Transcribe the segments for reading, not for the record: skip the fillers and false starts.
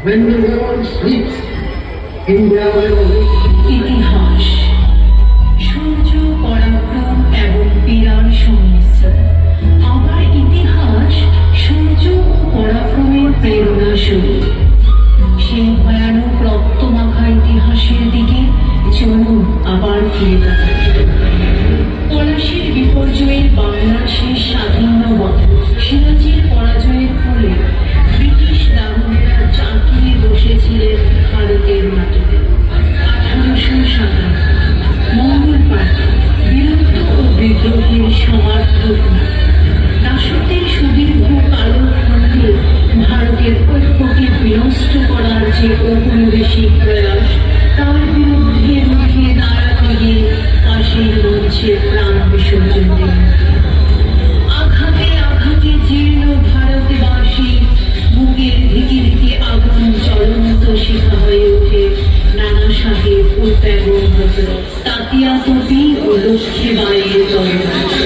When the world sleeps, India will ইতিহাস সূর্য পরাক্রম এবং পীড়ার সংমিশ্রণ। আবার ইতিহাস সূর্য ও পরাক্রমের প্রেরণা শুরু। সেই ভয়ানক রক্তমাখা ইতিহাসের দিকে চলুন আবার ফিরে তাকাই। পলাশীর বিপর্যয়ের বাংলার শেষ স্বাধীন সিরাজের পরাজয়ের ফলে ব্রিটিশ দারুণেরা চাকিয়ে বসেছিলেন ভারতের মাটিতে। 1857 মঙ্গলবার বীরত্ব ও বিদ্রোহের সমার্থক দাসত্বের সুদীর্ঘ কালখণ্ডে ভারতের ঐক্যকে বিনষ্ট করার যে ঔপনিবেশিক প্রয়াস, তার বিরুদ্ধে রুখে দাঁড়াতে গিয়ে কাশীর মঞ্চে প্রাণ বিসর্জন দিলেন। আঘাতে আঘাতে জীর্ণ ভারতবাসী বুকের ধিকে ধিকে আগুন জ্বলন্ত শিখা হয়ে ওঠে নানা সাহেব ও বেগম হযরত, তাতিয়া তোপি ও লক্ষ্মীবাঈর তরবারি।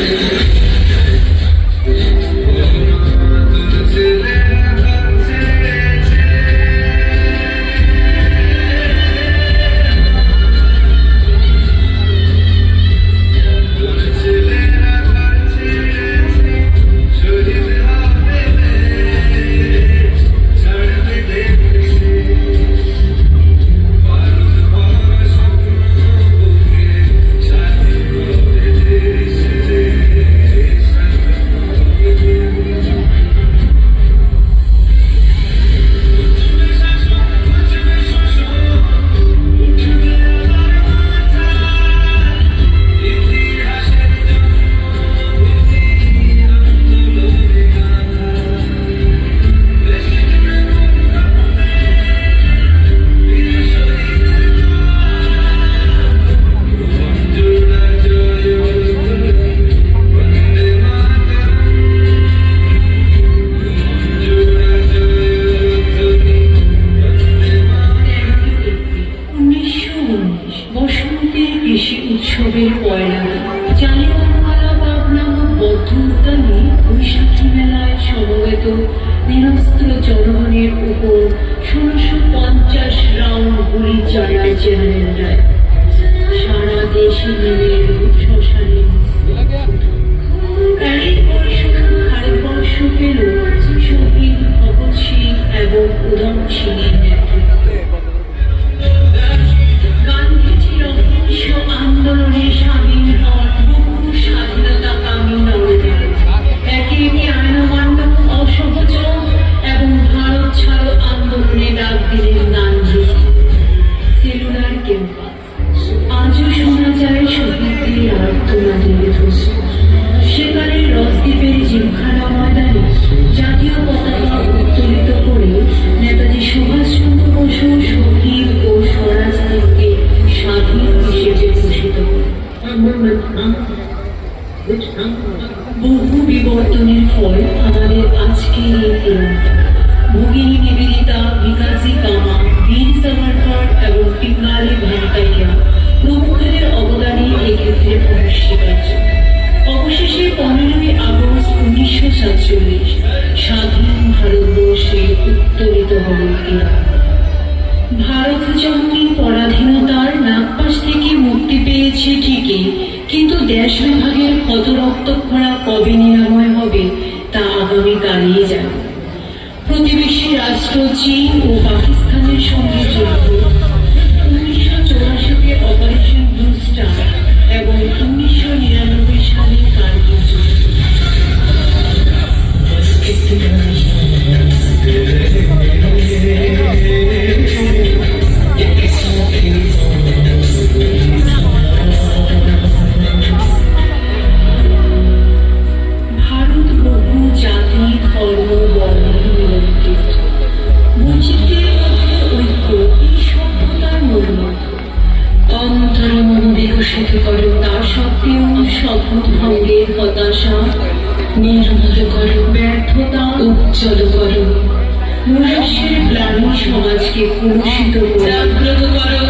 উৎসবের পয়লা জালিয়ানওয়ালাবাগ নামক বৌদ্ধ উদ্যানে বৈশাখী মেলায় সমবেত নিরস্ত্র জনগণের উপর 1650 রাউন্ড গুলি চালায় জেনারেল রায়। সারা দেশে নেমে এলো শ্মশানের এরই পর শুধু ভারতবর্ষ পেল শহীদ ভগৎ সিং এবং উধম সিংয়ের নেতৃত্বে। গান্ধীজির অহিংস আন্দোলনে স্বাধীন হন বহু স্বাধীনতাকামী নরনারী। একে একে আইন অমান্য, অসহযোগ এবং ভারত ছাড়ো আন্দোলনে ডাক দিলেন গান্ধীজি। সেলুলার ক্যাম্পাস আজও শোনা যায় শহীদদের আর্তনাদের ধ্বনি। সেখানে রসদ্বীপের জিমখানা ময়দানে জাতীয় পতাকা উত্তোলিত করে নেতাজি সুভাষচন্দ্র বসু শহীদ ও স্বরাজকে স্বাধীন হিসেবে ঘোষিত করেন। বহু বিবর্তনের ফল আমাদের আজকের এই তিরঙ্গা। ভগিনী নিবেদিতা, ভিকাজি কামা, বীর সাভারকর এবং পিঙ্গালি ভেঙ্কাইয়া প্রমুখদের অবদানই এক্ষেত্রে অনস্বীকার্য। অবশেষে 15ই আগস্ট 1947 স্বাধীন ভারতবর্ষে উত্তোলিত হল তিরঙ্গা। ভারত যেমনি পরাধীনতার নাগপাশ থেকে মুক্তি পেয়েছে ঠিকই, কিন্তু দেশ বিভাগের ক্ষত রক্তক্ষরা কবে নিরাময় হবে তা আগামীকালই জানে। প্রতিবেশী রাষ্ট্র চীন ও পাকিস্তানের সঙ্গে যুদ্ধ, 1984-তে অপারেশন ব্লু স্টার এবং 1999 সালে কার্গিল যুদ্ধ। ভারত বহু জাতি, ধর্ম, বর্ণের মিলনতীর্থ। বৈচিত্র্যের মধ্যে ঐক্য এই সভ্যতার মূলমন্ত্র। অন্তরে মনোবিকশিত করো, তা সত্ত্বেও স্বপ্ন ভঙ্গের হতাশা নির্মূল করো, ব্যর্থতা উজ্জ্বল করো, মনুষ্যের গ্লানি সমাজকে কলুষিত জাগ্রত করো।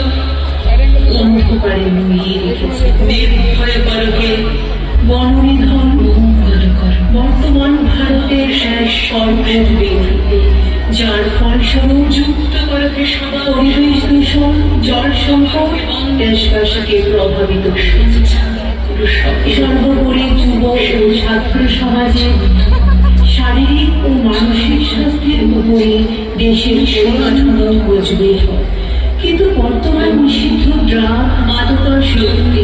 অন্ধকারে নুইয়ে রেখেছে নির্ভয় করকে বননিধন করো। বর্তমান ভারতের এক সর্বোচ্চ ব্যক্তি যার ফলস্বরূপ যুক্ত করাকে পরিবেশ দূষণ, জল সংকট, দেশবাসীকে প্রভাবিত করছে। সর্বোপরি যুব ও ছাত্র সমাজে শারীরিক ও মানসিক স্বাস্থ্যের উপরে দেশের পরিকাঠামো মজবুত হয়। কিন্তু বর্তমান নিষিদ্ধ ড্রাগ, মাদকার শক্তি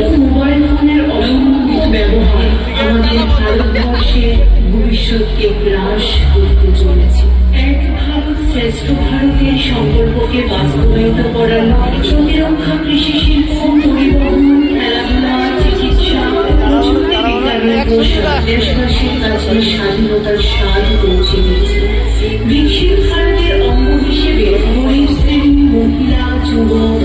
ও মোবাইল ফোনের অসংখ্য ব্যবহার আমাদের ভারতবর্ষের ভবিষ্যৎকে গ্রাস করতে চলেছে। এক ভারত শ্রেষ্ঠ ভারতের সংকল্পকে বাস্তবায়িত করার প্রতিরক্ষা, কৃষি শিল্প, পরিবহন, খেলাধুলা, চিকিৎসা, প্রযুক্তি বিজ্ঞানের প্রসার দেশবাসীর কাছে স্বাধীনতার স্বাদ পৌঁছে দিয়েছে। বিকশিত ভারতের অঙ্গ হিসেবে গরিব শ্রেণী, মহিলা, যুবক,